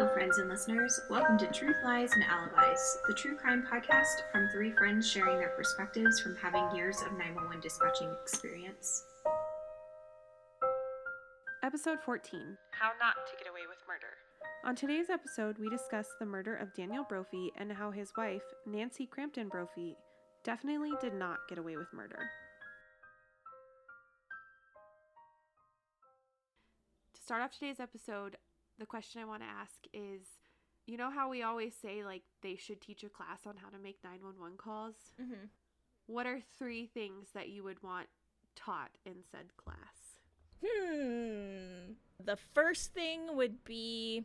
Hello, friends and listeners. Welcome to Truth, Lies, and Alibis, the true crime podcast from three friends sharing their perspectives from having years of 911 dispatching experience. Episode 14, How Not to Get Away with Murder. On today's episode, we discuss the murder of Daniel Brophy and how his wife, Nancy Crampton Brophy, definitely did not get away with murder. To start off today's episode, the question I want to ask is, you know how we always say, like, they should teach a class on how to make 911 calls? Mm-hmm. What are 3 things that you would want taught in said class? The first thing would be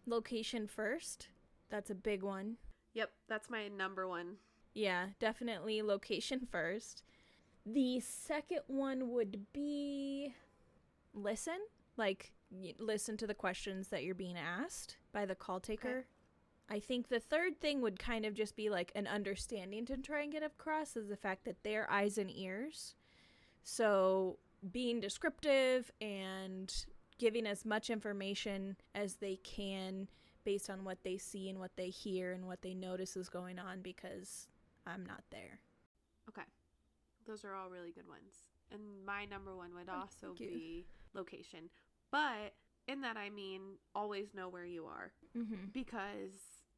location first. That's a big one. Yep, that's my number one. Yeah, definitely location first. The second one would be listen. Like, listen to the questions that you're being asked by the call taker. Okay. I think the third thing would kind of just be like an understanding to try and get across is the fact that they're eyes and ears. So being descriptive and giving as much information as they can based on what they see and what they hear and what they notice is going on, because I'm not there. Okay. Those are all really good ones. And my number one would also be location. But in that, I mean, always know where you are. Mm-hmm. Because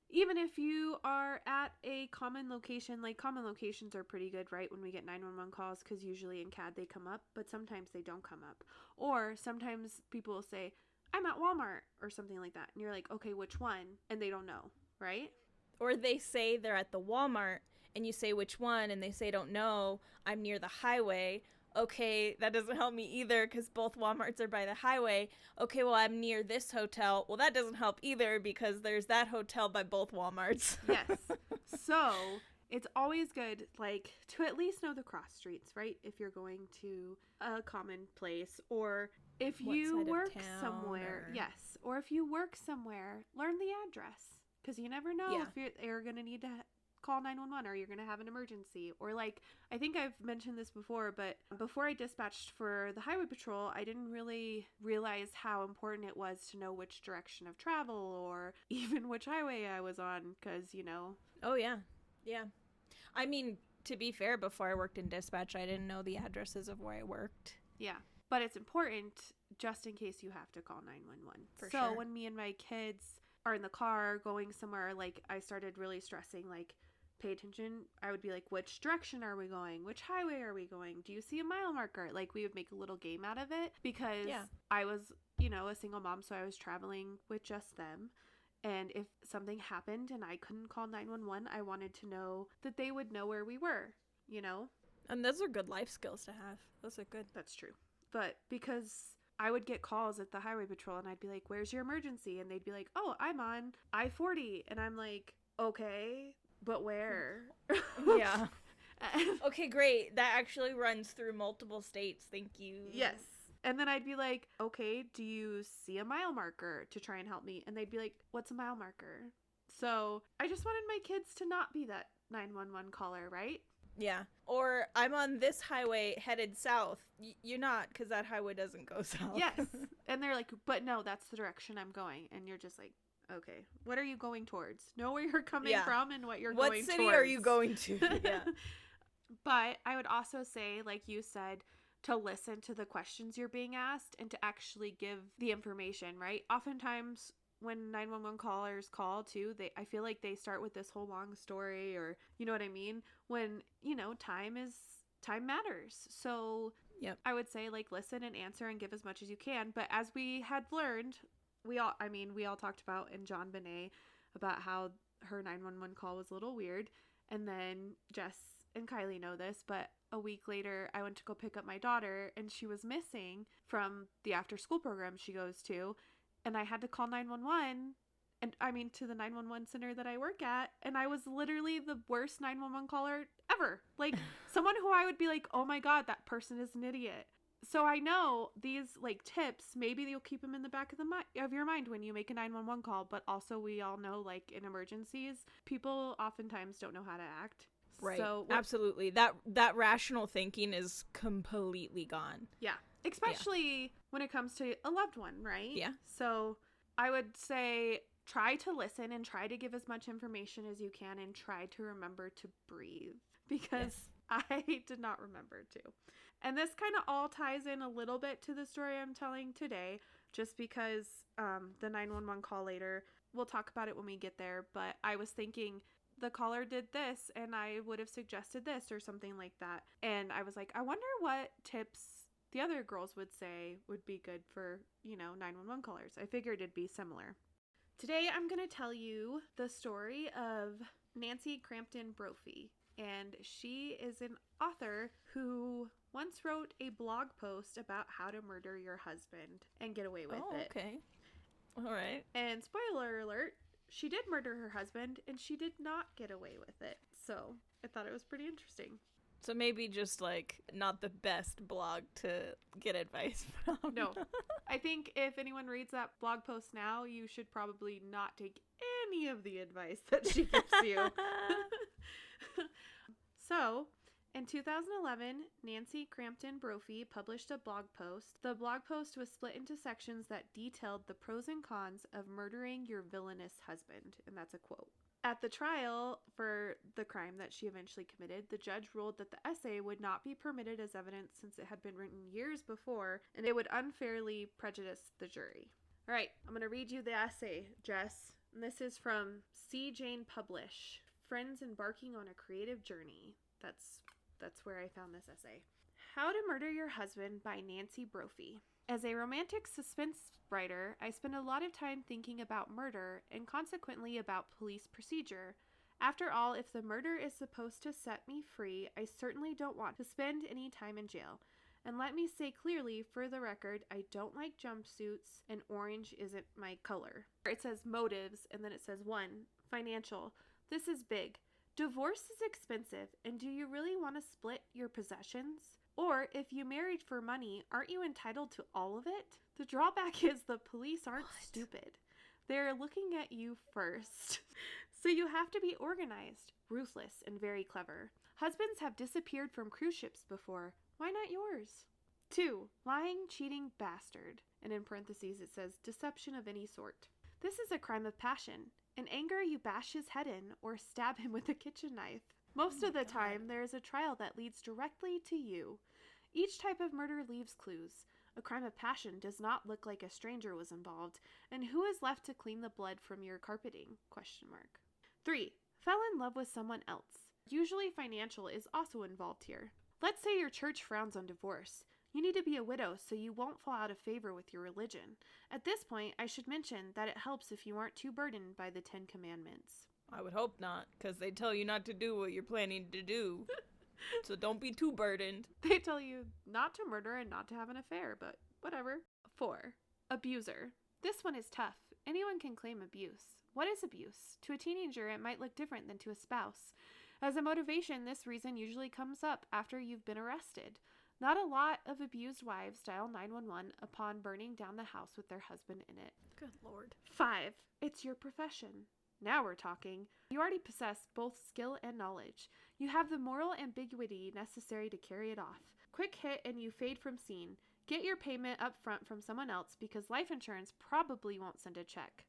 even if you are at a common location, like common locations are pretty good, right? When we get 911 calls, because usually in CAD they come up, but sometimes they don't come up. Or sometimes people will say, I'm at Walmart or something like that. And you're like, okay, which one? And they don't know, right? Or they say they're at the Walmart and you say which one and they say don't know, I'm near the highway. Okay, that doesn't help me either because both Walmarts are by the highway. Okay, well, I'm near this hotel. Well, that doesn't help either because there's that hotel by both Walmarts. Yes. So it's always good, like, to at least know the cross streets, right? If you're going to a common place, or if you work somewhere. Yes. Or if you work somewhere, learn the address, because you never know if you're going to need to call 911 or you're going to have an emergency. Or, like, I think I've mentioned this before, but before I dispatched for the highway patrol, I didn't really realize how important it was to know which direction of travel or even which highway I was on, because, you know. Oh, yeah. Yeah. I mean, to be fair, before I worked in dispatch, I didn't know the addresses of where I worked. Yeah. But it's important just in case you have to call 911. For so sure. When me and my kids are in the car going somewhere, like, I started really stressing, like, pay attention. I would be like, which direction are we going? Which highway are we going? Do you see a mile marker? Like, we would make a little game out of it because I was, you know, a single mom, so I was traveling with just them. And if something happened and I couldn't call 911, I wanted to know that they would know where we were, you know? And those are good life skills to have. Those are good. That's true. But because I would get calls at the highway patrol and I'd be like, where's your emergency? And they'd be like, oh, I'm on I-40. And I'm like, okay, but where? Yeah. Okay, great. That actually runs through multiple states. Thank you. Yes. And then I'd be like, okay, do you see a mile marker to try and help me? And they'd be like, what's a mile marker? So I just wanted my kids to not be that 911 caller, right? Yeah. Or I'm on this highway headed south. You're not, because that highway doesn't go south. Yes. And they're like, but no, that's the direction I'm going. And you're just like, okay, what are you going towards? Know where you're coming from and what you're going towards. What city are you going to? Yeah. But I would also say, like you said, to listen to the questions you're being asked and to actually give the information, right? Oftentimes when 911 callers call too, I feel like they start with this whole long story, or you know what I mean? When, you know, time matters. So I would say, like, listen and answer and give as much as you can. But as we had learned, we all talked about in John Bonet about how her 911 call was a little weird. And then Jess and Kylee know this, but a week later I went to go pick up my daughter and she was missing from the after school program she goes to. And I had to call 911 to the 911 center that I work at. And I was literally the worst 911 caller ever. Like, someone who I would be like, oh my God, that person is an idiot. So I know these, like, tips, maybe you'll keep them in the back of your mind when you make a 911 call. But also we all know, like, in emergencies, people oftentimes don't know how to act. Right. So absolutely. That rational thinking is completely gone. Yeah. Especially when it comes to a loved one, right? Yeah. So I would say try to listen and try to give as much information as you can and try to remember to breathe, because I did not remember to. And this kind of all ties in a little bit to the story I'm telling today, just because the 911 call later, we'll talk about it when we get there, but I was thinking the caller did this and I would have suggested this or something like that. And I was like, I wonder what tips the other girls would say would be good for, 911 callers. I figured it'd be similar. Today I'm going to tell you the story of Nancy Crampton Brophy. And she is an author who once wrote a blog post about how to murder your husband and get away with it. Okay. All right. And spoiler alert, she did murder her husband and she did not get away with it. So I thought it was pretty interesting. So maybe just like not the best blog to get advice from. No. I think if anyone reads that blog post now, you should probably not take any of the advice that she gives you. So, in 2011, Nancy Crampton Brophy published a blog post. The blog post was split into sections that detailed the pros and cons of murdering your villainous husband, and that's a quote. At the trial for the crime that she eventually committed, the judge ruled that the essay would not be permitted as evidence since it had been written years before, and it would unfairly prejudice the jury. All right, I'm going to read you the essay, Jess. And this is from C. Jane Publish. Friends Embarking on a Creative Journey. That's where I found this essay. How to Murder Your Husband by Nancy Brophy. As a romantic suspense writer, I spend a lot of time thinking about murder and consequently about police procedure. After all, if the murder is supposed to set me free, I certainly don't want to spend any time in jail. And let me say clearly, for the record, I don't like jumpsuits and orange isn't my color. It says motives and then it says 1, financial. This is big. Divorce is expensive, and do you really want to split your possessions? Or, if you married for money, aren't you entitled to all of it? The drawback is the police aren't stupid. They're looking at you first. So you have to be organized, ruthless, and very clever. Husbands have disappeared from cruise ships before. Why not yours? 2, lying, cheating bastard. And in parentheses it says, deception of any sort. This is a crime of passion. In anger, you bash his head in or stab him with a kitchen knife. Most of the time, there is a trial that leads directly to you. Each type of murder leaves clues. A crime of passion does not look like a stranger was involved, and who is left to clean the blood from your carpeting? 3, fell in love with someone else. Usually financial is also involved here. Let's say your church frowns on divorce. You need to be a widow so you won't fall out of favor with your religion. At this point, I should mention that it helps if you aren't too burdened by the 10 Commandments. I would hope not, because they tell you not to do what you're planning to do. So don't be too burdened. They tell you not to murder and not to have an affair, but whatever. 4, abuser. This one is tough. Anyone can claim abuse. What is abuse? To a teenager, it might look different than to a spouse. As a motivation, this reason usually comes up after you've been arrested. Not a lot of abused wives dial 911 upon burning down the house with their husband in it. Good Lord. 5, it's your profession. Now we're talking. You already possess both skill and knowledge. You have the moral ambiguity necessary to carry it off. Quick hit and you fade from scene. Get your payment up front from someone else because life insurance probably won't send a check.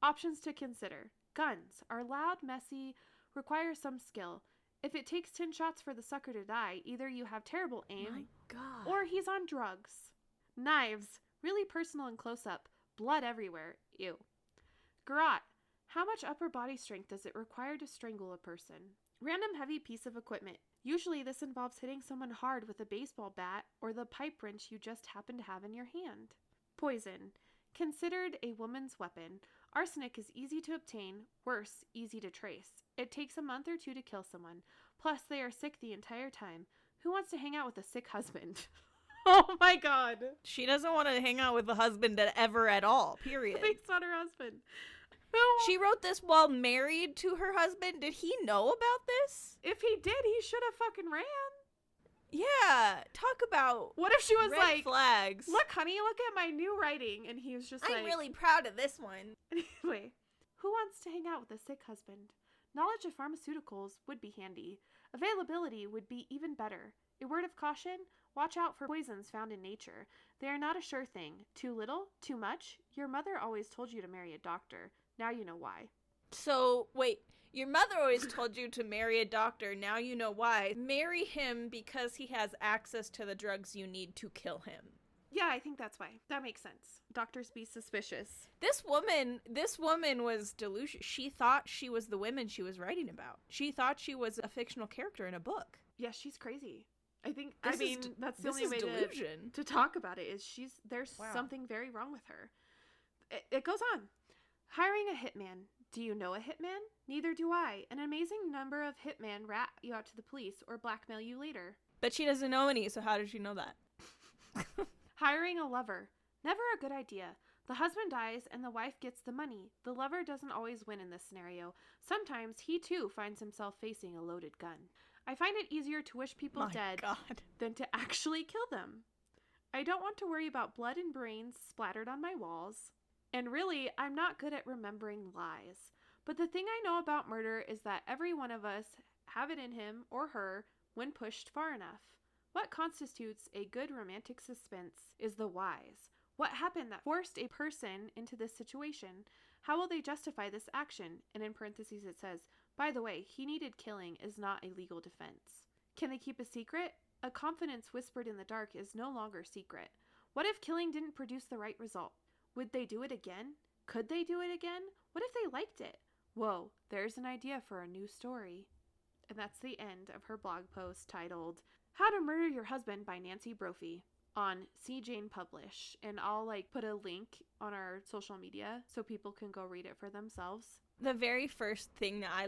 Options to consider. Guns are loud, messy, require some skill. If it takes 10 shots for the sucker to die, either you have terrible aim, My God. or he's on drugs. Knives, really personal and close up, blood everywhere, ew. Garrote, how much upper body strength does it require to strangle a person? Random heavy piece of equipment. Usually this involves hitting someone hard with a baseball bat or the pipe wrench you just happen to have in your hand. Poison, considered a woman's weapon. Arsenic is easy to obtain, worse, easy to trace. It takes a month or 2 to kill someone. Plus, they are sick the entire time. Who wants to hang out with a sick husband? Oh my God. She doesn't want to hang out with the husband ever at all, period. It's not her husband. She wrote this while married to her husband. Did he know about this? If he did, he should have fucking ran. Yeah, talk about What if she was red like, flags. look, honey, look at my new writing. And he was just I'm like, really proud of this one. Anyway, who wants to hang out with a sick husband? Knowledge of pharmaceuticals would be handy. Availability would be even better. A word of caution, watch out for poisons found in nature. They are not a sure thing. Too little? Too much? Your mother always told you to marry a doctor. Now you know why. So, wait, your mother always told you to marry a doctor. Now you know why. Marry him because he has access to the drugs you need to kill him. Yeah, I think that's why. That makes sense. Doctors be suspicious. This woman was delusional. She thought she was the women she was writing about. She thought she was a fictional character in a book. Yeah, she's crazy. That's the this only is way delusion. to talk about it is there's Wow. something very wrong with her. It goes on. Hiring a hitman. Do you know a hitman? Neither do I. An amazing number of hitmen rat you out to the police or blackmail you later. But she doesn't know any, so how did she know that? Hiring a lover. Never a good idea. The husband dies and the wife gets the money. The lover doesn't always win in this scenario. Sometimes he too finds himself facing a loaded gun. I find it easier to wish people dead than to actually kill them. I don't want to worry about blood and brains splattered on my walls. And really, I'm not good at remembering lies. But the thing I know about murder is that every one of us have it in him or her when pushed far enough. What constitutes a good romantic suspense is the whys. What happened that forced a person into this situation? How will they justify this action? And in parentheses it says, by the way, he needed killing is not a legal defense. Can they keep a secret? A confidence whispered in the dark is no longer secret. What if killing didn't produce the right result? Would they do it again? Could they do it again? What if they liked it? Whoa, there's an idea for a new story. And that's the end of her blog post titled How to Murder Your Husband by Nancy Brophy on C. Jane Publish. And I'll put a link on our social media so people can go read it for themselves. The very first thing that I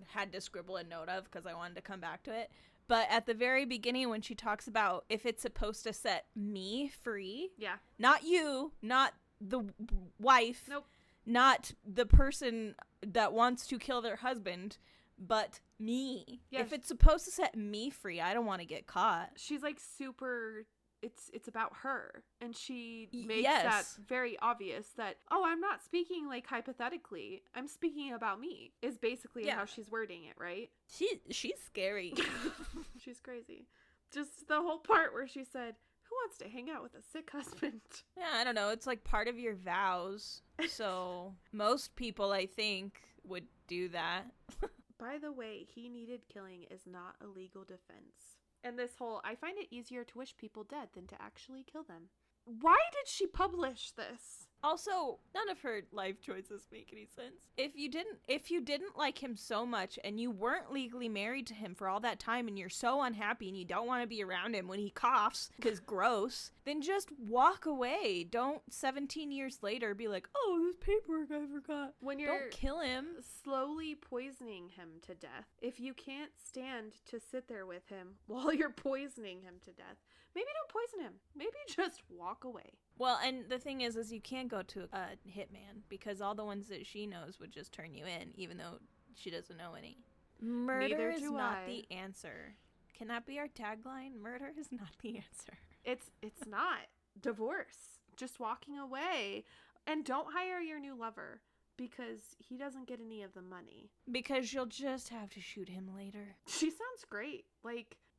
had to scribble a note of because I wanted to come back to it. But at the very beginning when she talks about if it's supposed to set me free. Yeah. Not you, not the wife. Nope. Not the person that wants to kill their husband, but me. Yeah. If it's supposed to set me free, I don't want to get caught. She's super, it's about her. And she makes Yes. that very obvious that, oh, I'm not speaking hypothetically. I'm speaking about me is basically how she's wording it, right? She's scary. She's crazy. Just the whole part where she said, who wants to hang out with a sick husband? Yeah, I don't know. It's part of your vows. So most people, I think, would do that. By the way, he needed killing is not a legal defense. And this whole, I find it easier to wish people dead than to actually kill them. Why did she publish this? Also, none of her life choices make any sense. If you didn't like him so much and you weren't legally married to him for all that time and you're so unhappy and you don't want to be around him when he coughs because gross, then just walk away. Don't 17 years later be like, oh, this paperwork I forgot. When you're Don't kill him. slowly poisoning him to death, if you can't stand to sit there with him while you're poisoning him to death, maybe don't poison him. Maybe just walk away. Well, and the thing is you can't go to a hitman because all the ones that she knows would just turn you in, even though she doesn't know any. Murder Neither is do not I. the answer. Can that be our tagline? Murder is not the answer. It's not. Divorce. Just walking away. And don't hire your new lover because he doesn't get any of the money. Because you'll just have to shoot him later. She sounds great.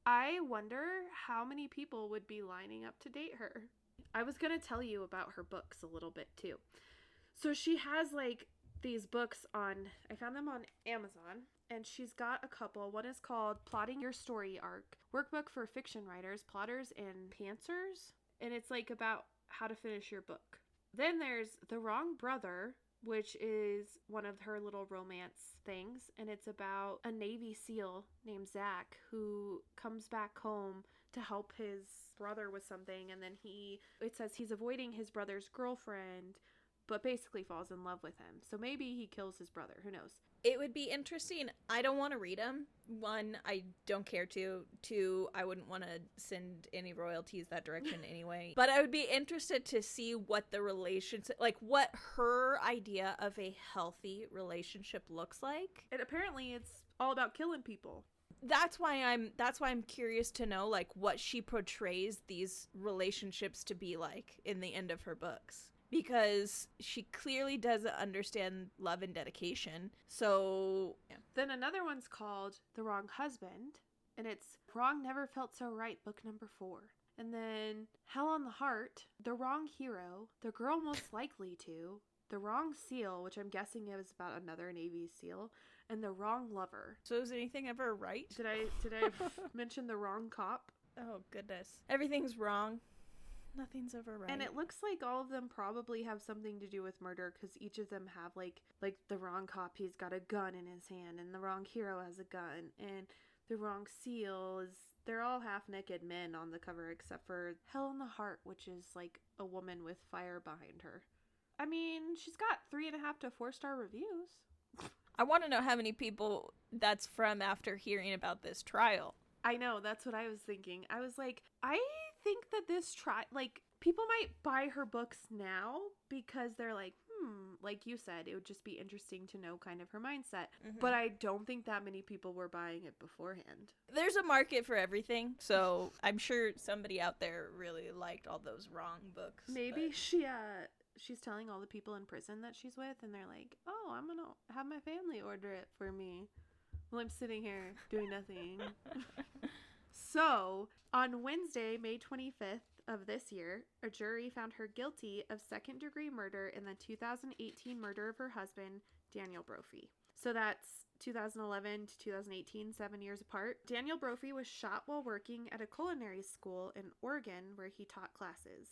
I wonder how many people would be lining up to date her. I was going to tell you about her books a little bit too. So she has these books I found them on Amazon, and she's got a couple. One is called Plotting Your Story Arc, Workbook for Fiction Writers, Plotters, and Pantsers. And it's about how to finish your book. Then there's The Wrong Brother, which is one of her little romance things. And it's about a Navy SEAL named Zach who comes back home to help his brother with something. And then it says he's avoiding his brother's girlfriend, but basically falls in love with him. So maybe he kills his brother. Who knows? It would be interesting. I don't want to read them. One, I don't care to. Two, I wouldn't want to send any royalties that direction anyway. But I would be interested to see what the relationship, what her idea of a healthy relationship looks like. And apparently it's all about killing people. That's why I'm curious to know what she portrays these relationships to be like in the end of her books. Because she clearly doesn't understand love and dedication. So, yeah. Then another one's called The Wrong Husband. And it's Wrong Never Felt So Right, book number 4. And then Hell on the Heart, The Wrong Hero, The Girl Most Likely to, the wrong seal, which I'm guessing is about another Navy SEAL, and the wrong lover. So is anything ever right? Did I mention the wrong cop? Oh, goodness. Everything's wrong. Nothing's ever right. And it looks like all of them probably have something to do with murder, because each of them have like the wrong cop, he's got a gun in his hand, and the wrong hero has a gun, and the wrong seal is, they're all half-naked men on the cover except for Hell in the Heart, which is like a woman with fire behind her. I mean, she's got 3.5 to 4-star reviews. I want to know how many people that's from after hearing about this trial. I know, that's what I was thinking. I was like, I think that this people might buy her books now because they're like, like you said, it would just be interesting to know kind of her mindset. Mm-hmm. But I don't think that many people were buying it beforehand. There's a market for everything, so I'm sure somebody out there really liked all those wrong books. Maybe she's telling all the people in prison that she's with, and they're like, oh, I'm gonna have my family order it for me while I'm sitting here doing nothing. So, on Wednesday, May 25th of this year, a jury found her guilty of second-degree murder in the 2018 murder of her husband, Daniel Brophy. So that's 2011 to 2018, 7 years apart. Daniel Brophy was shot while working at a culinary school in Oregon where he taught classes.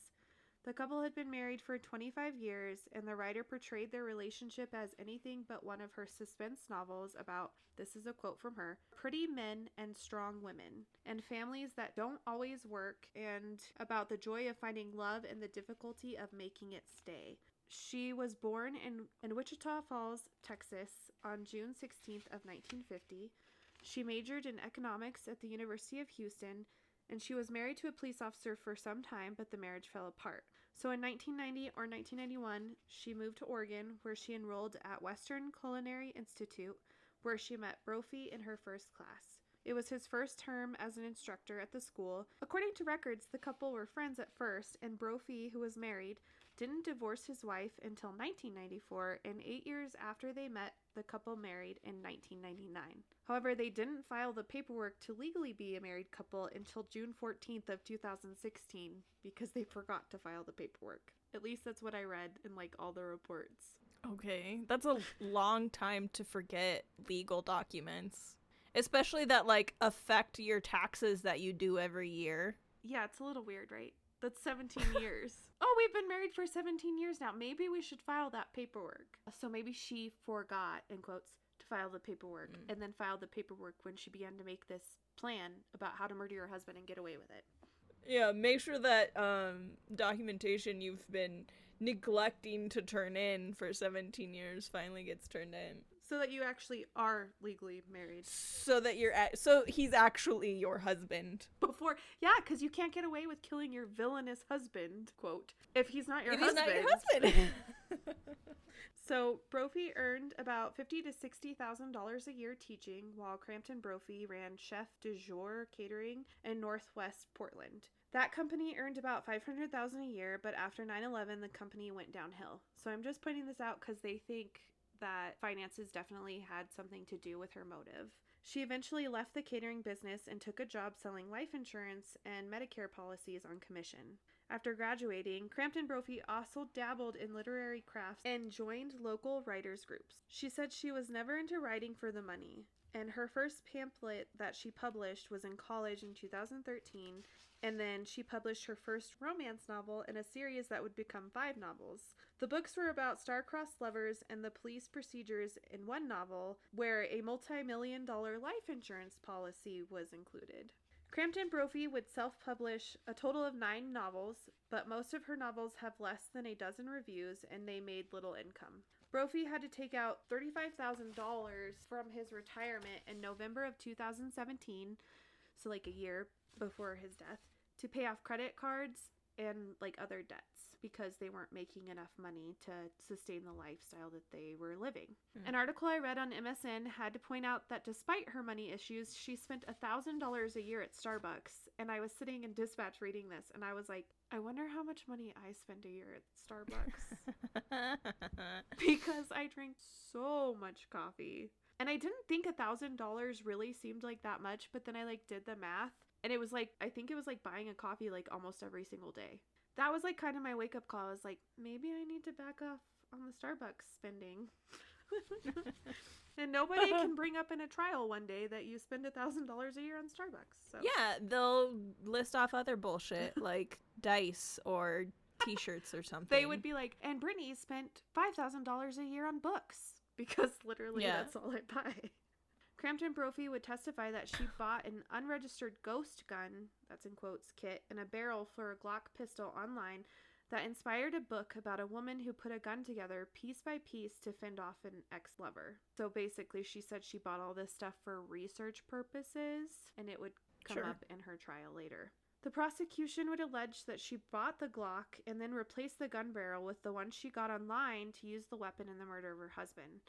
The couple had been married for 25 years, and the writer portrayed their relationship as anything but one of her suspense novels about, this is a quote from her, pretty men and strong women, and families that don't always work, and about the joy of finding love and the difficulty of making it stay. She was born in Wichita Falls, Texas, on June 16th of 1950. She majored in economics at the University of Houston, and she was married to a police officer for some time, but the marriage fell apart. So in 1990 or 1991, she moved to Oregon, where she enrolled at Western Culinary Institute, where she met Brophy in her first class. It was his first term as an instructor at the school. According to records, the couple were friends at first, and Brophy, who was married, didn't divorce his wife until 1994, and 8 years after they met, the couple married in 1999. However, they didn't file the paperwork to legally be a married couple until June 14th of 2016 because they forgot to file the paperwork. At least that's what I read in all the reports. Okay, that's a long time to forget legal documents, especially that affect your taxes that you do every year. Yeah, it's a little weird, right? That's 17 years. Oh, we've been married for 17 years now. Maybe we should file that paperwork. So maybe she forgot, in quotes, to file the paperwork, and then filed the paperwork when she began to make this plan about how to murder your husband and get away with it. Yeah, make sure that documentation you've been neglecting to turn in for 17 years finally gets turned in. So that you actually are legally married. So that so he's actually your husband. Because you can't get away with killing your villainous husband, quote, if he's not your husband. He's not your husband. So Brophy earned about $50,000 to $60,000 a year teaching, while Crampton Brophy ran Chef du Jour Catering in Northwest Portland. That company earned about $500,000 a year, but after 9/11, the company went downhill. So I'm just pointing this out because they think that finances definitely had something to do with her motive. She eventually left the catering business and took a job selling life insurance and Medicare policies on commission. After graduating, Crampton Brophy also dabbled in literary crafts and joined local writers' groups. She said she was never into writing for the money, and her first pamphlet that she published was in college in 2013, and then she published her first romance novel in a series that would become 5 novels. The books were about star-crossed lovers and the police procedures in one novel, where a multi-million-dollar life insurance policy was included. Crampton Brophy would self-publish a total of 9 novels, but most of her novels have less than a dozen reviews, and they made little income. Brophy had to take out $35,000 from his retirement in November of 2017, so a year before his death, to pay off credit cards and other debts because they weren't making enough money to sustain the lifestyle that they were living. An article I read on MSN had to point out that despite her money issues, she spent $1,000 a year at Starbucks, and I was sitting in dispatch reading this, and I was like, I wonder how much money I spend a year at Starbucks. Because I drink so much coffee. And I didn't think $1,000 really seemed like that much, but then I did the math, and it was I think it was buying a coffee almost every single day. That was kind of my wake up call. I was like, maybe I need to back off on the Starbucks spending. And nobody can bring up in a trial one day that you spend $1,000 a year on Starbucks. So. Yeah, they'll list off other bullshit like dice or t-shirts or something. They would be like, and Brittany spent $5,000 a year on books, because literally that's all I buy. Crampton Brophy would testify that she bought an unregistered ghost gun, that's in quotes, kit, and a barrel for a Glock pistol online that inspired a book about a woman who put a gun together piece by piece to fend off an ex-lover. So basically she said she bought all this stuff for research purposes, and it would come up in her trial later. The prosecution would allege that she bought the Glock and then replaced the gun barrel with the one she got online to use the weapon in the murder of her husband.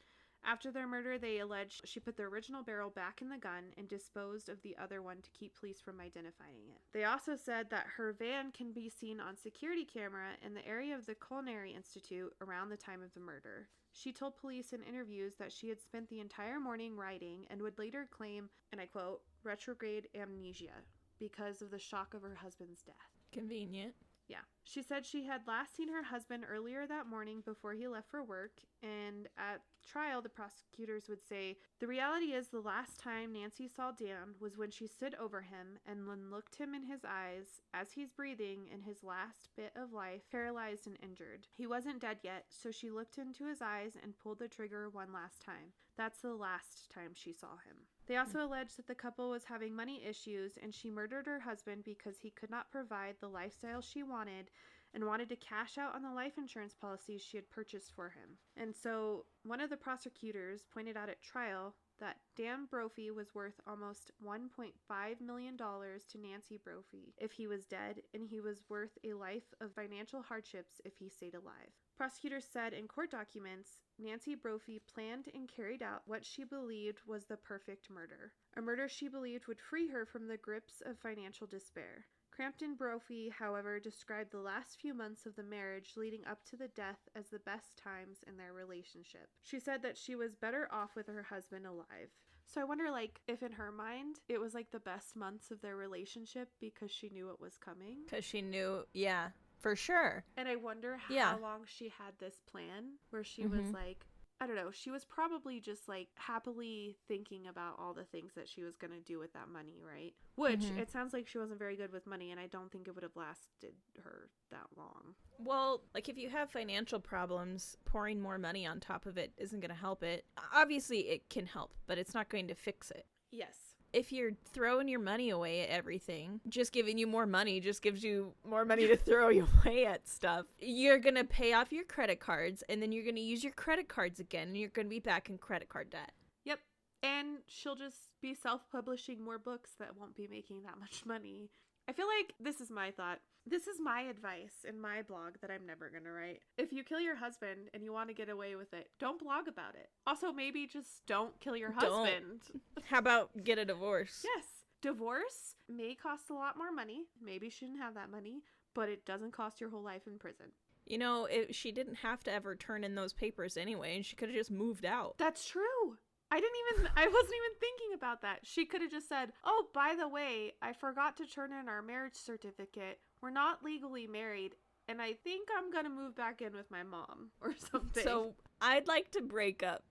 After their murder, they alleged she put the original barrel back in the gun and disposed of the other one to keep police from identifying it. They also said that her van can be seen on security camera in the area of the Culinary Institute around the time of the murder. She told police in interviews that she had spent the entire morning writing and would later claim, and I quote, retrograde amnesia because of the shock of her husband's death. Convenient. Yeah. She said she had last seen her husband earlier that morning before he left for work, and at trial, the prosecutors would say, the reality is the last time Nancy saw Dan was when she stood over him and then looked him in his eyes as he's breathing in his last bit of life, paralyzed and injured. He wasn't dead yet, so she looked into his eyes and pulled the trigger one last time. That's the last time she saw him. They also alleged that the couple was having money issues and she murdered her husband because he could not provide the lifestyle she wanted and wanted to cash out on the life insurance policies she had purchased for him. And so one of the prosecutors pointed out at trial that Dan Brophy was worth almost $1.5 million to Nancy Brophy if he was dead, and he was worth a life of financial hardships if he stayed alive. Prosecutors said in court documents, Nancy Brophy planned and carried out what she believed was the perfect murder, a murder she believed would free her from the grips of financial despair. Crampton Brophy, however, described the last few months of the marriage leading up to the death as the best times in their relationship. She said that she was better off with her husband alive. So I wonder, like, if in her mind it was like the best months of their relationship because she knew it was coming. Because she knew, yeah, for sure. And I wonder how long she had this plan where she was like, I don't know, she was probably just like happily thinking about all the things that she was going to do with that money, right? Which it sounds like she wasn't very good with money, and I don't think it would have lasted her that long. Well, like if you have financial problems, pouring more money on top of it isn't going to help it. Obviously, it can help, but it's not going to fix it. Yes. If you're throwing your money away at everything, just giving you more money just gives you more money to throw away at stuff. You're going to pay off your credit cards, and then you're going to use your credit cards again, and you're going to be back in credit card debt. Yep. And she'll just be self-publishing more books that won't be making that much money. I feel like this is my thought. This is my advice in my blog that I'm never going to write. If you kill your husband and you want to get away with it, don't blog about it. Also, maybe just don't kill your husband. How about get a divorce? Yes. Divorce may cost a lot more money. Maybe you shouldn't have that money, but it doesn't cost your whole life in prison. You know, she didn't have to ever turn in those papers anyway, and she could have just moved out. That's true. I wasn't even thinking about that. She could have just said, oh, by the way, I forgot to turn in our marriage certificate. We're not legally married, and I think I'm going to move back in with my mom or something. So I'd like to break up.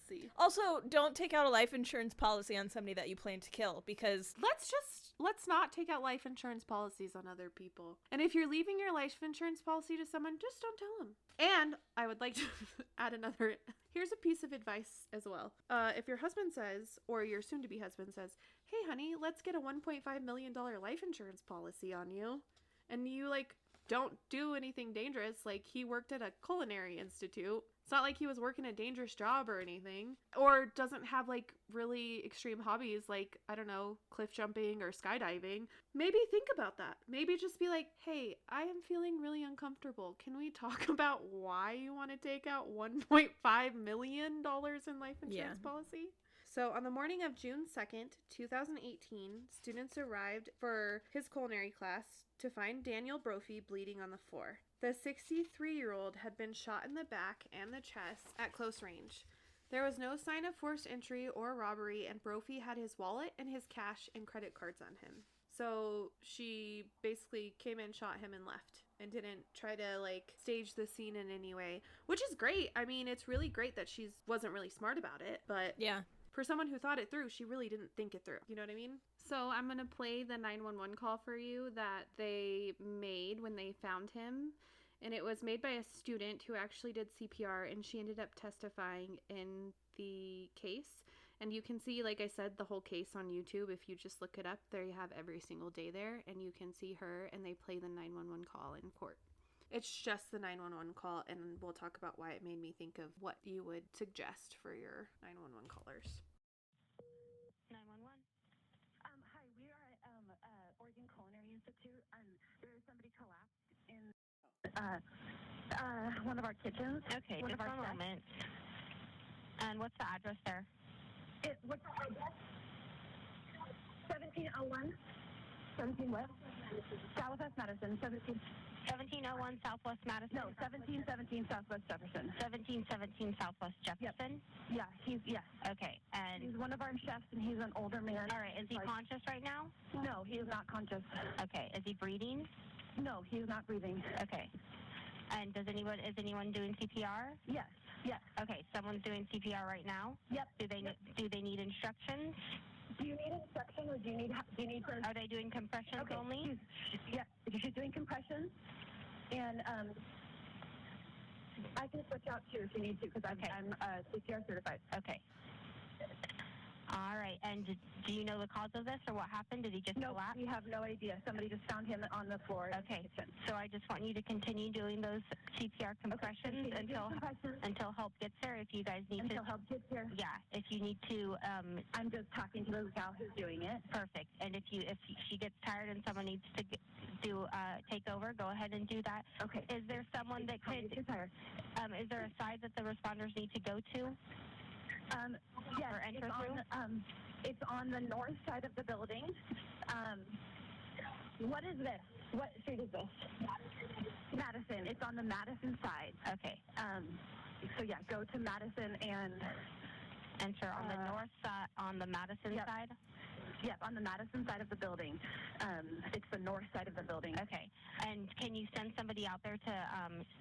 See. Also, don't take out a life insurance policy on somebody that you plan to kill, because let's not take out life insurance policies on other people. And if you're leaving your life insurance policy to someone, just don't tell them. And I would like to add another, here's a piece of advice as well. If your husband says, or your soon-to-be husband says, hey honey, let's get a $1.5 million life insurance policy on you, and you like don't do anything dangerous, like he worked at a culinary institute. It's not like he was working a dangerous job or anything, or doesn't have like really extreme hobbies like, I don't know, cliff jumping or skydiving. Maybe think about that. Maybe just be like, hey, I am feeling really uncomfortable. Can we talk about why you want to take out $1.5 million in life insurance policy? So on the morning of June 2nd, 2018, students arrived for his culinary class to find Daniel Brophy bleeding on the floor. The 63-year-old had been shot in the back and the chest at close range. There was no sign of forced entry or robbery, and Brophy had his wallet and his cash and credit cards on him. So she basically came in, shot him, and left, and didn't try to like stage the scene in any way, which is great. I mean, it's really great that she wasn't really smart about it, but Yeah. for someone who thought it through, she really didn't think it through. You know what I mean? So I'm going to play the 911 call for you that they made when they found him. And it was made by a student who actually did CPR, and she ended up testifying in the case. And you can see, like I said, the whole case on YouTube. If you just look it up, there you have every single day there, and you can see her, and they play the 911 call in court. It's just the 911 call, and we'll talk about why it made me think of what you would suggest for your 911 callers. 911. Hi, we are at Oregon Culinary Institute, and there is somebody collapsed in one of our kitchens. Okay, just one moment. And what's the address there? What's the address? 1701. 17 what? Southwest Madison. 1701 Southwest Madison? No, 1717 Southwest Jefferson. 1717 Southwest Jefferson? Yep. Yeah, yes. Okay, and... He's one of our chefs, and he's an older man. All right, is he conscious right now? No, he is not conscious. Okay, is he breathing? No, he is not breathing. Okay. And is anyone doing CPR? Yes. Yes. Okay, someone's doing CPR right now? Yep. Do they need instructions? Do you need instruction, or do you need? Are they doing compressions only? She's doing compressions, and I can switch out too if you need to, because I'm CPR certified. Okay. All right. And do you know the cause of this, or what happened? Did he just collapse? No, we have no idea. Somebody just found him on the floor. Okay. So I just want you to continue doing those CPR compressions until help gets there. If you guys need until help gets here. Yeah. If you need to, I'm just talking to the gal who's doing it. Perfect. And if she gets tired and someone needs to take over, go ahead and do that. Okay. Is there someone that could? Is there a side that the responders need to go to? Yes, it's on the north side of the building. What is this? What street is this? Madison. It's on the Madison side. Okay. So yeah, go to Madison and enter on the north side, on the Madison side? Yep, on the Madison side of the building. It's the north side of the building. Okay. And can you send somebody out there to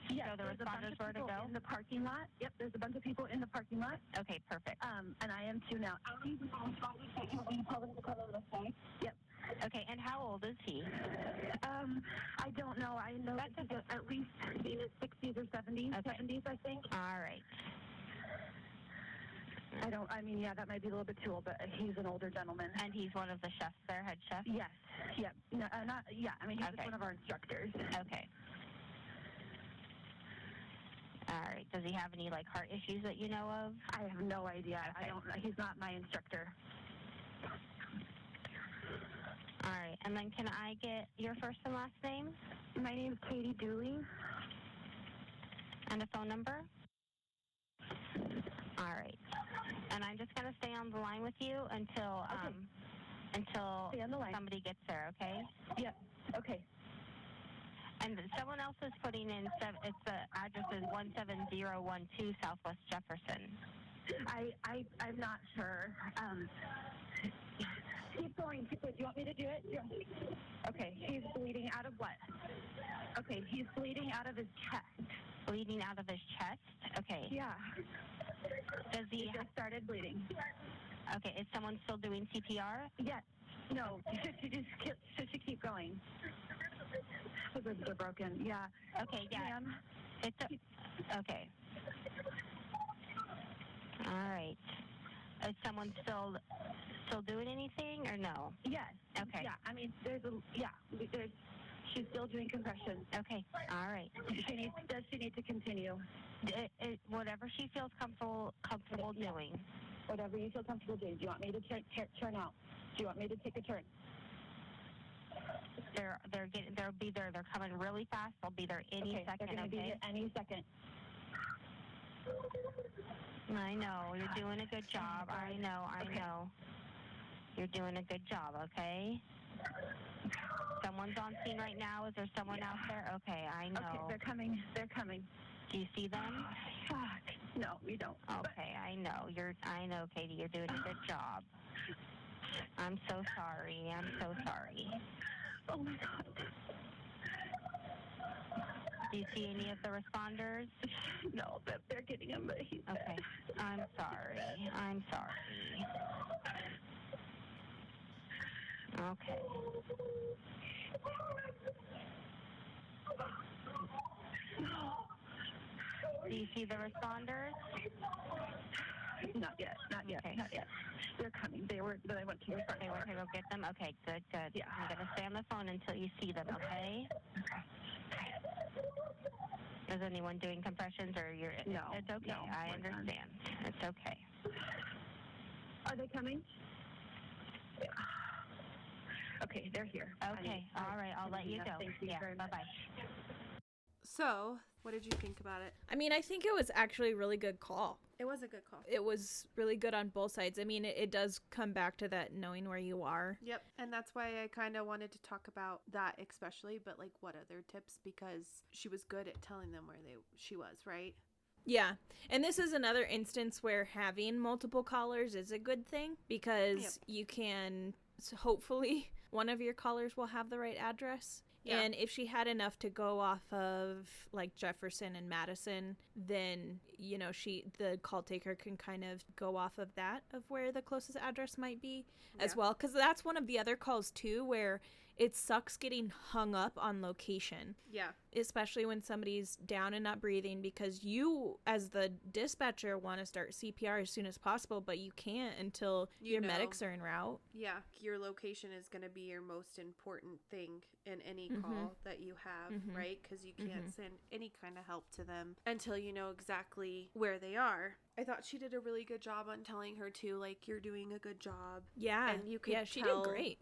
show the responders where to go? In the parking lot. Yep, there's a bunch of people in the parking lot. Okay, perfect. And I am too now. Yep. Okay, and how old is he? I don't know. I know that he's at least in his 60s or 70s. Okay. 70s, I think. All right. That might be a little bit too old, but he's an older gentleman. And he's one of the chefs there, head chef? Yes. Yep. No, he's just one of our instructors. Okay. All right. Does he have any, heart issues that you know of? I have no idea. Okay. He's not my instructor. All right. And then can I get your first and last name? My name is Katie Dooley. And a phone number? All right. And I'm just going to stay on the line with you until somebody gets there, okay? Yeah. Okay. And someone else is putting in, the address is 17012 Southwest Jefferson. I'm not sure. Keep going. Do you want me to do it? Yeah. Okay. He's bleeding out of what? Okay. He's bleeding out of his chest. Bleeding out of his chest? Okay. Yeah. Does he just started bleeding? Okay. Is someone still doing CPR? Yes. No. Should keep going? The ribs are broken. Yeah. Okay. Yeah. Okay. All right. Is someone still doing anything or no? Yes. Okay. Yeah. She's still doing compression. Okay. All right. Does she need to continue? Whatever she feels comfortable doing. Whatever you feel comfortable doing. Do you want me to turn out? Do you want me to take a turn? They'll be there. They're coming really fast. They'll be there any second. They're going to be there any second. I know. You're doing a good job. I know. You're doing a good job, okay? Someone's on scene right now. Is there someone out there? Okay, I know. Okay, they're coming. Do you see them? Fuck. No, we don't. Okay, I know. I know, Katie. You're doing a good job. I'm so sorry. I'm so sorry. Oh, my God. Do you see any of the responders? No, but they're getting him, but he's Okay. I'm sorry. I'm sorry. Okay. Do you see the responders? Not yet. Not yet. Okay. Not yet. They're coming. They went to the front They door. went to go get them? Okay, good, good. Yeah. I'm going to stay on the phone until you see them, okay? Is anyone doing compressions or you're... No. It's okay. No, I we're done. understand. It's okay. Are they coming? Yeah. Okay, they're here. Okay. All right. I'll let you go. Thank you very much. Bye-bye. So, what did you think about it? I mean, I think it was actually a really good call. It was a good call. It was really good on both sides. I mean, it does come back to that knowing where you are. Yep. And that's why I kind of wanted to talk about that especially, but like what other tips, because she was good at telling them where she was, right? Yeah. And this is another instance where having multiple callers is a good thing because you can, hopefully, one of your callers will have the right address. Yeah. And if she had enough to go off of like Jefferson and Madison, then, you know, the call taker can kind of go off of that, of where the closest address might be as well. Because that's one of the other calls too, where it sucks getting hung up on location. Yeah. Especially when somebody's down and not breathing, because you, as the dispatcher, want to start CPR as soon as possible, but you can't until your medics are en route. Yeah. Your location is going to be your most important thing in any call that you have, right? Because you can't send any kind of help to them until you know exactly where they are. I thought she did a really good job on telling her too, like, you're doing a good job. Yeah. And you could she tell, did great.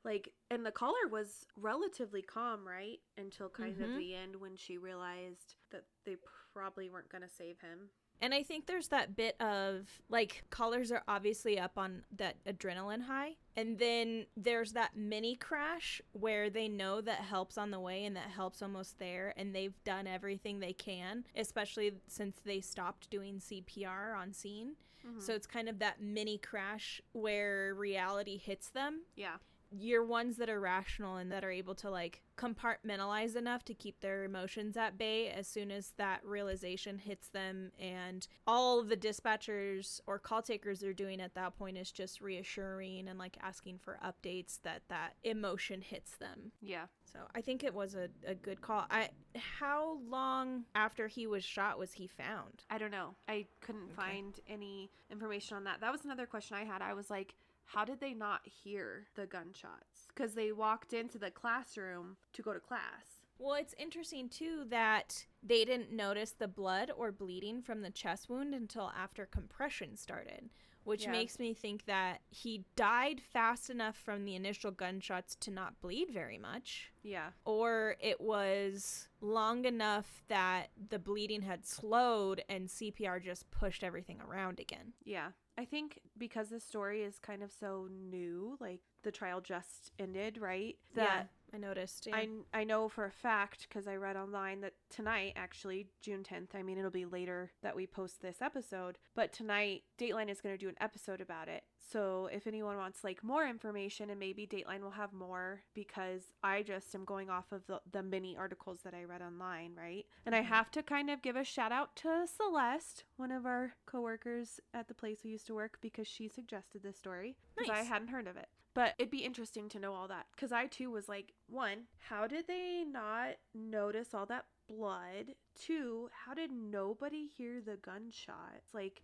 Like, and the caller was relatively calm, right? Until kind of the end when she realized that they probably weren't going to save him. And I think there's that bit of, like, callers are obviously up on that adrenaline high. And then there's that mini crash where they know that help's on the way and that help's almost there. And they've done everything they can, especially since they stopped doing CPR on scene. So it's kind of that mini crash where reality hits them. Yeah. You're ones that are rational and that are able to, like, compartmentalize enough to keep their emotions at bay as soon as that realization hits them. And all the dispatchers or call takers are doing at that point is just reassuring and, like, asking for updates that emotion hits them. Yeah. So I think it was a good call. How long after he was shot was he found? I don't know. I couldn't find any information on that. That was another question I had. I was like, how did they not hear the gunshots? Because they walked into the classroom to go to class. Well, it's interesting, too, that they didn't notice the blood or bleeding from the chest wound until after compression started, which makes me think that he died fast enough from the initial gunshots to not bleed very much. Yeah. Or it was long enough that the bleeding had slowed and CPR just pushed everything around again. Yeah. I think because this story is kind of so new, like the trial just ended, right? That I noticed. Yeah. I know for a fact, because I read online, that tonight, actually, June 10th, I mean, it'll be later that we post this episode, but tonight, Dateline is going to do an episode about it. So if anyone wants, like, more information, and maybe Dateline will have more, because I just am going off of the mini articles that I read online, right? And I have to kind of give a shout out to Celeste, one of our coworkers at the place we used to work, because she suggested this story, because I hadn't heard of it. But it'd be interesting to know all that, because I too was like, 1, how did they not notice all that blood? 2, how did nobody hear the gunshots? Like,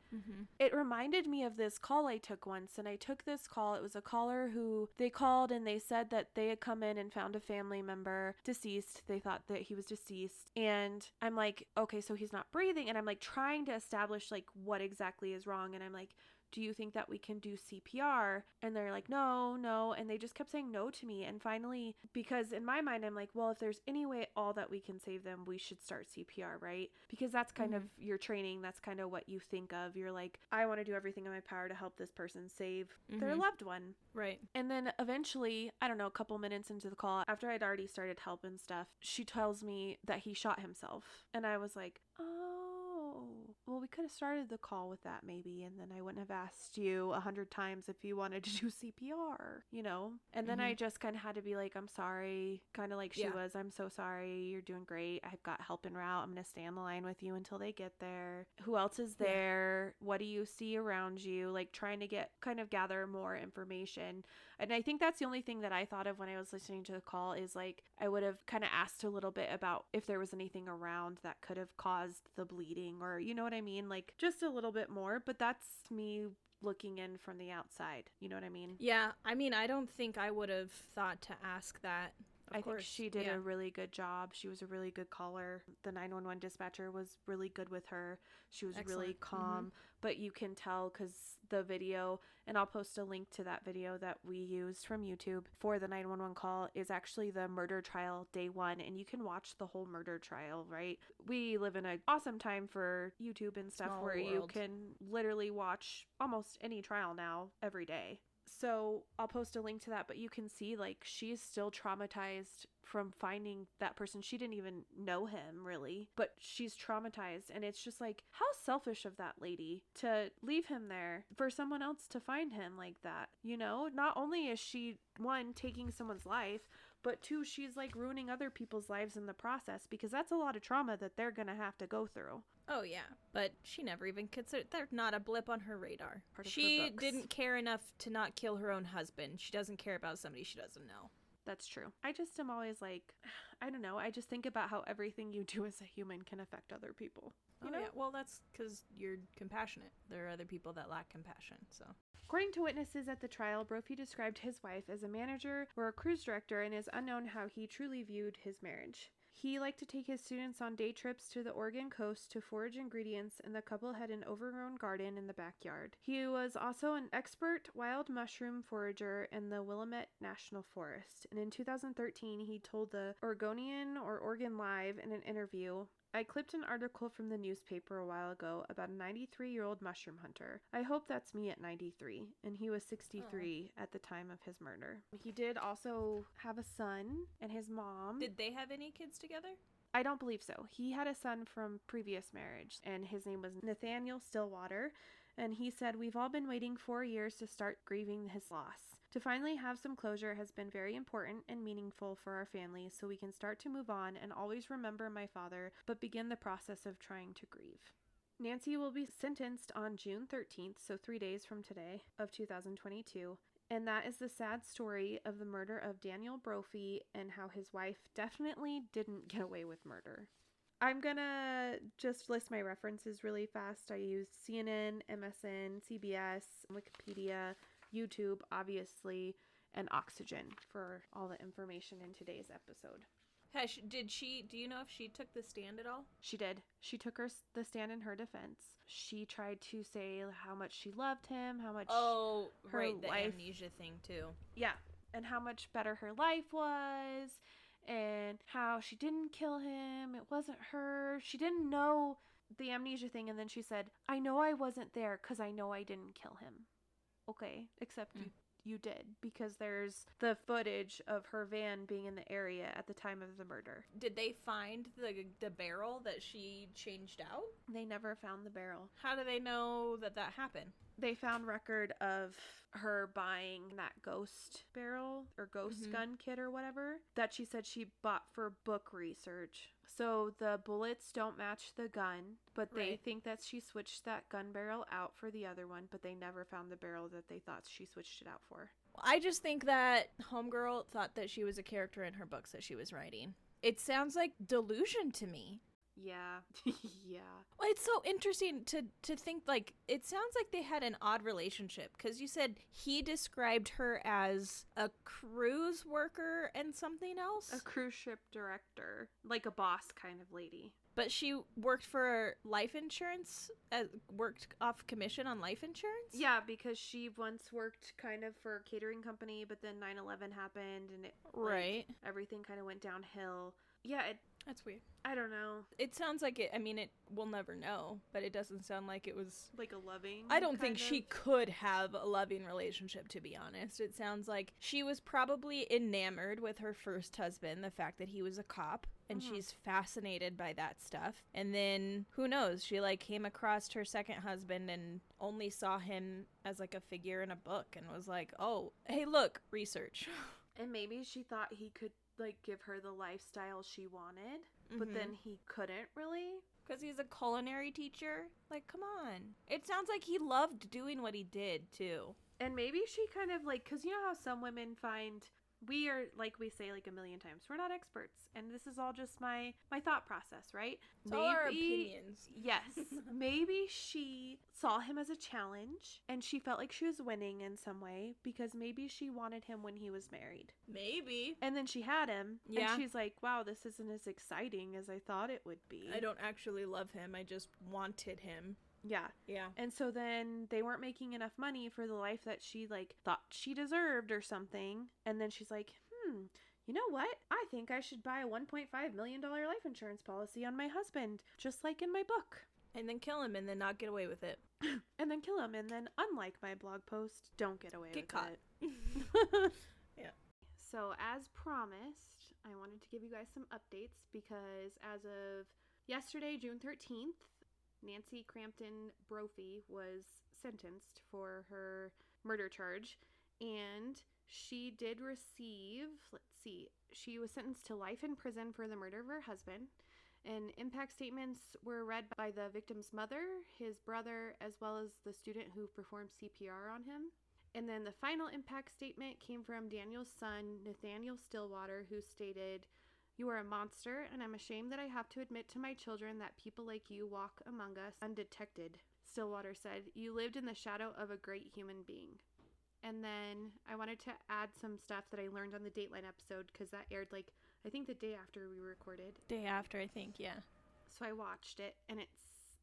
it reminded me of this call I took once, and I took this call. It was a caller who they called and they said that they had come in and found a family member deceased. They thought that he was deceased, and I'm like, okay, so he's not breathing, and I'm like trying to establish like what exactly is wrong, and I'm like, do you think that we can do CPR? And they're like, no. And they just kept saying no to me. And finally, because in my mind, I'm like, well, if there's any way at all that we can save them, we should start CPR, right? Because that's kind of your training. That's kind of what you think of. You're like, I want to do everything in my power to help this person save their loved one. Right. And then eventually, I don't know, a couple minutes into the call, after I'd already started help and stuff, she tells me that he shot himself. And I was like, oh. well, we could have started the call with that maybe, and then I wouldn't have asked you 100 times if you wanted to do CPR, you know? And then I just kind of had to be like, I'm sorry, kind of like she was, I'm so sorry, you're doing great, I've got help en route, I'm going to stay on the line with you until they get there. Who else is there? What do you see around you? Like trying to kind of gather more information. And I think that's the only thing that I thought of when I was listening to the call is like, I would have kind of asked a little bit about if there was anything around that could have caused the bleeding, or you know what I mean? Like just a little bit more, but that's me looking in from the outside. You know what I mean? Yeah. I mean, I don't think I would have thought to ask that. I think she did a really good job. She was a really good caller. The 911 dispatcher was really good with her. She was really calm, but you can tell because the video, and I'll post a link to that video that we used from YouTube for the 911 call, is actually the murder trial day 1, and you can watch the whole murder trial, right? We live in an awesome time for YouTube and stuff where you can literally watch almost any trial now every day. So I'll post a link to that, but you can see like she's still traumatized from finding that person. She didn't even know him really, but she's traumatized. And it's just like, how selfish of that lady to leave him there for someone else to find him like that. You know, not only is she, one, taking someone's life, but 2, she's like ruining other people's lives in the process, because that's a lot of trauma that they're going to have to go through. Oh, yeah. But she never even considered, they're not a blip on her radar. She didn't care enough to not kill her own husband. She doesn't care about somebody she doesn't know. That's true. I just am always like, I don't know. I just think about how everything you do as a human can affect other people. You know? Yeah. Well, that's because you're compassionate. There are other people that lack compassion, so. According to witnesses at the trial, Brophy described his wife as a manager or a cruise director, and is unknown how he truly viewed his marriage. He liked to take his students on day trips to the Oregon coast to forage ingredients, and the couple had an overgrown garden in the backyard. He was also an expert wild mushroom forager in the Willamette National Forest, and in 2013 he told the Oregonian or Oregon Live in an interview, I clipped an article from the newspaper a while ago about a 93-year-old mushroom hunter. I hope that's me at 93, and he was 63 at the time of his murder. He did also have a son and his mom. Did they have any kids together? I don't believe so. He had a son from previous marriage, and his name was Nathaniel Stillwater, and he said, we've all been waiting 4 years to start grieving his loss. To finally have some closure has been very important and meaningful for our family, so we can start to move on and always remember my father, but begin the process of trying to grieve. Nancy will be sentenced on June 13th, so 3 days from today, of 2022, and that is the sad story of the murder of Daniel Brophy and how his wife definitely didn't get away with murder. I'm gonna just list my references really fast. I used CNN, MSN, CBS, Wikipedia, YouTube, obviously, and Oxygen for all the information in today's episode. Do you know if she took the stand at all? She did. She took the stand in her defense. She tried to say how much she loved him, how much her right, the life, amnesia thing too. Yeah, and how much better her life was, and how she didn't kill him. It wasn't her. She didn't know the amnesia thing, and then she said, I know I wasn't there because I know I didn't kill him. Okay, except you did, because there's the footage of her van being in the area at the time of the murder. Did they find the barrel that she changed out? They never found the barrel. How do they know that happened? They found record of her buying that ghost barrel or ghost gun kit or whatever that she said she bought for book research. So the bullets don't match the gun, but they think that she switched that gun barrel out for the other one, but they never found the barrel that they thought she switched it out for. I just think that Homegirl thought that she was a character in her books that she was writing. It sounds like delusion to me. Yeah. Yeah. Well, it's so interesting to think, like, it sounds like they had an odd relationship, because you said he described her as a cruise worker and something else? A cruise ship director. Like a boss kind of lady. But she worked for life insurance? Worked off commission on life insurance? Yeah, because she once worked kind of for a catering company, but then 9/11 happened, and everything kind of went downhill. Yeah, That's weird. I don't know. It sounds like it, I mean, we'll never know, but it doesn't sound like it was... Like a loving I don't think kind she of? could have a loving relationship, to be honest. It sounds like she was probably enamored with her first husband, the fact that he was a cop, and she's fascinated by that stuff. And then, who knows, she, like, came across her second husband and only saw him as, like, a figure in a book and was like, oh, hey, look, research. And maybe she thought he could, like, give her the lifestyle she wanted, but then he couldn't really. Because he's a culinary teacher? Like, come on. It sounds like he loved doing what he did, too. And maybe she kind of, like, because you know how some women find, we are, like we say like a million times, we're not experts, and this is all just my thought process, right? It's all our opinions. Yes. Maybe she saw him as a challenge, and she felt like she was winning in some way, because maybe she wanted him when he was married. Maybe. And then she had him, Yeah. and she's like, wow, this isn't as exciting as I thought it would be. I don't actually love him. I just wanted him. Yeah. Yeah. And so then they weren't making enough money for the life that she, like, thought she deserved or something. And then she's like, you know what? I think I should buy a $1.5 million life insurance policy on my husband, just like in my book. And then kill him and then not get away with it. And then kill him. And then, unlike my blog post, don't get away with caught. it. Yeah. So, as promised, I wanted to give you guys some updates because as of yesterday, June 13th, Nancy Crampton Brophy was sentenced for her murder charge, and she did receive, she was sentenced to life in prison for the murder of her husband, and impact statements were read by the victim's mother, his brother, as well as the student who performed CPR on him. And then the final impact statement came from Daniel's son, Nathaniel Stillwater, who stated, "You are a monster, and I'm ashamed that I have to admit to my children that people like you walk among us undetected." Stillwater said, "You lived in the shadow of a great human being." And then I wanted to add some stuff that I learned on the Dateline episode, because that aired, like, I think the day after we recorded. Day after, I think, yeah. So I watched it, and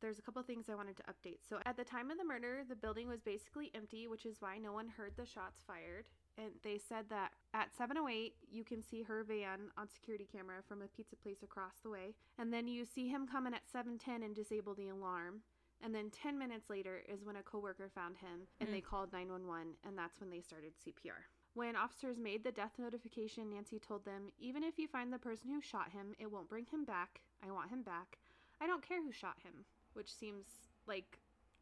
there's a couple of things I wanted to update. So at the time of the murder, the building was basically empty, which is why no one heard the shots fired. And they said that at 7:08, you can see her van on security camera from a pizza place across the way. And then you see him come in at 7:10 and disable the alarm. And then 10 minutes later is when a coworker found him, and they called 911, and that's when they started CPR. When officers made the death notification, Nancy told them, "Even if you find the person who shot him, it won't bring him back. I want him back. I don't care who shot him," which seems like,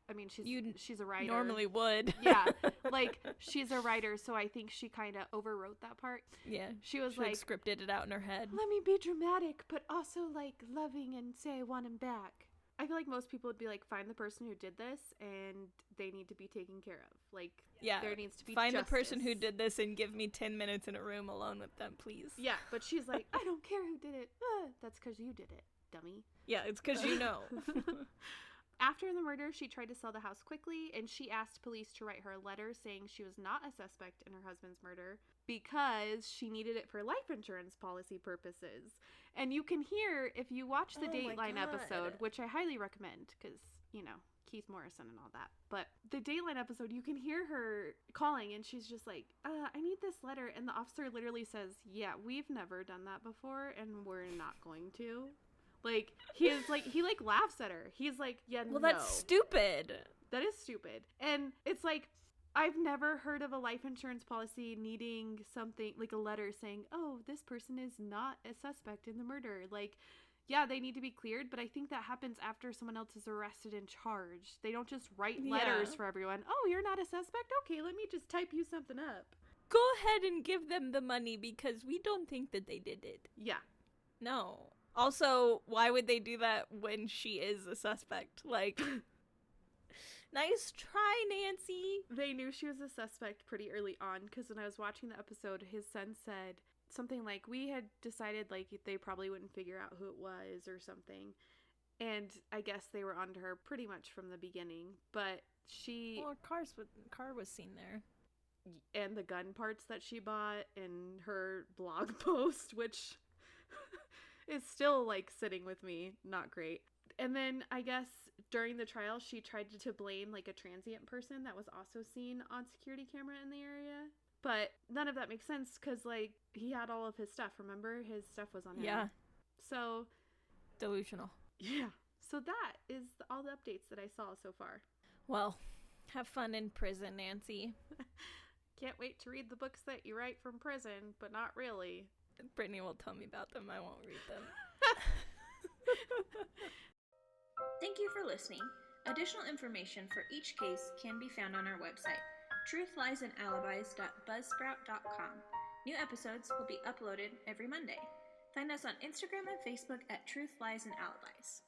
I mean, she's a writer. Normally would. Yeah, like, she's a writer, so I think she kind of overwrote that part. Yeah. She was She like, scripted it out in her head. let me be dramatic, but also, like, loving and say I want him back. I feel like most people would be like, find the person who did this, and they need to be taken care of. Like, Yeah. there needs to be Find justice. the person who did this and give me 10 minutes in a room alone with them, please. Yeah, but she's like, I don't care who did it. That's because you did it, dummy. Yeah, it's because you know. After the murder, she tried to sell the house quickly, and she asked police to write her a letter saying she was not a suspect in her husband's murder because she needed it for life insurance policy purposes. And you can hear, if you watch the Oh my Dateline God. episode, which I highly recommend because, you know, Keith Morrison and all that. But the Dateline episode, you can hear her calling, and she's just like, I need this letter. And the officer literally says, yeah, we've never done that before, and we're not going to. Like, he laughs at her. He's like, yeah, Well, no. that's stupid. That is stupid. And it's like, I've never heard of a life insurance policy needing something, like a letter saying, oh, this person is not a suspect in the murder. Like, yeah, they need to be cleared, but I think that happens after someone else is arrested and charged. They don't just write letters for everyone. Oh, you're not a suspect? Okay, let me just type you something up. Go ahead and give them the money because we don't think that they did it. Yeah. No. Also, why would they do that when she is a suspect? Like, nice try, Nancy. They knew she was a suspect pretty early on, because when I was watching the episode, his son said something like, we had decided, like, they probably wouldn't figure out who it was or something. And I guess they were onto her pretty much from the beginning. But she... Well, car was seen there. And the gun parts that she bought and her blog post, which... is still, like, sitting with me. Not great. And then, I guess, during the trial, she tried to blame, like, a transient person that was also seen on security camera in the area. But none of that makes sense, because, like, he had all of his stuff, remember? His stuff was on him. Yeah. So, Delusional. yeah. So that is all the updates that I saw so far. Well, have fun in prison, Nancy. Can't wait to read the books that you write from prison, but not really. Brittany will tell me about them. I won't read them. Thank you for listening. Additional information for each case can be found on our website, truthliesandalibis.buzzsprout.com. New episodes will be uploaded every Monday. Find us on Instagram and Facebook at Truth, Lies, and Alibis.